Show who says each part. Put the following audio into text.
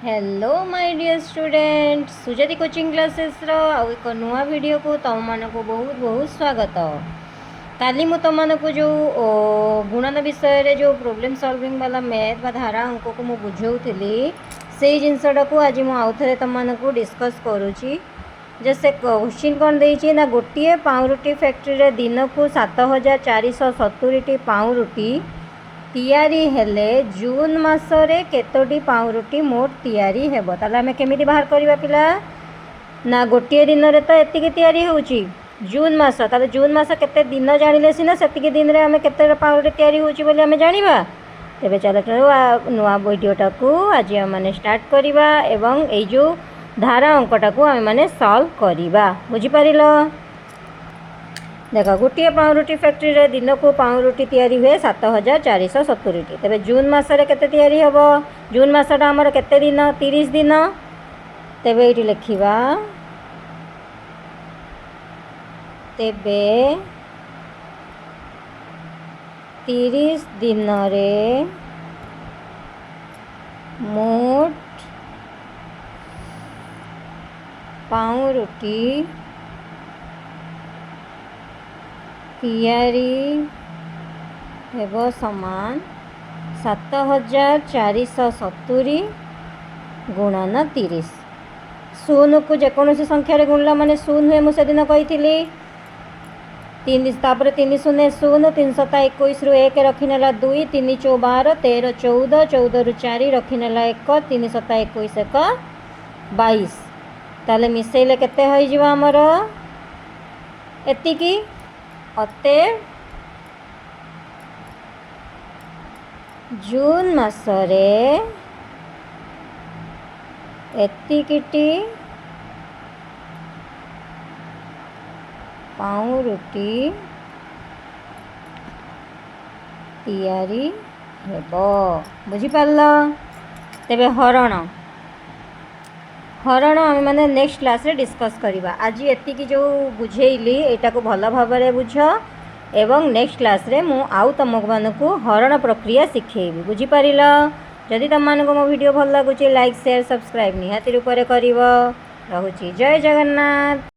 Speaker 1: Hello my dear student Sujati coaching classes रो आउ एक नुआ वीडियो को तुम मानक बहुत बहुत स्वागत। काली मु तुम मानक जो गुणन विषय रे जो प्रॉब्लम सॉल्विंग वाला मैथ बा धारा अंक को मु बुझाऊली से जिनसटा को आज मु आउ थे तुम मानक डिस्कस करुच्ची। जैसे क्वेश्चन कौन देती ना गोटे पाउरुटी फैक्ट्री रे दिन को 7470 पाउरुटी तैयारी हेले जून मासरे केतोटी पाउरुटी मोट तैयारी हेबो। ताले हमें केमिति बाहर करबा पिला ना गोटे दिन रे तो एतिकी तैयारी होउची जून मास। ताले जून मास केते दिन जानिले सिना सेतिकी दिन रे हमें केते पाउरुटी तैयारी होउची बोली हमें जानिबा। तेबे चलो नुआ वीडियोटा को आज माने स्टार्ट करबा एवं ए जो धारा अंकटा को हमें माने सॉल्व करबा। बुझी पारिलो? देखो गोटे पाउरुटी फैक्ट्री रे दिन को पाउरुटी तैयारी हुए 7470। तेबे जून मासरे केते तैयारी हेबो? जून मासटा हमर केते दिन? 30 दिन। तेबे एठी लिखिबा तेबे 30 दिन रे मोट पाउरुटी तैयारी हेबो समान 7470 गुणन 30। शून को जेकोसी संख्यार गुणला माने शून हुए मुझे दिन कही 3 शून्य शून 3 7 21 रु 1 रखिनेला 2 3 चौ 12 13 14 14 रु 4 रखिनेला 1 3 7 21 1 22। ताले मिसेले केते होई जिवा हमर एतिकी अते जून मासरे एतिकिटी पाउरुटी तैयारी हेबो। बुझी पारलो? तेबे हरण आम मैंने नेक्स्ट क्लास रे डिस्कस करवा। आज एतिकी जो बुझेली एटा को भल भाव बुझ एवं नेक्स्ट क्लास रे मु आउ तुम मानकु हरण प्रक्रिया शिखेबी। बुझी पारिलो? जदि तुम मानक मो वीडियो भल लगुच लाइक शेयर सब्सक्राइब निहाती रूप में करिवो। रहुची जय जगन्नाथ।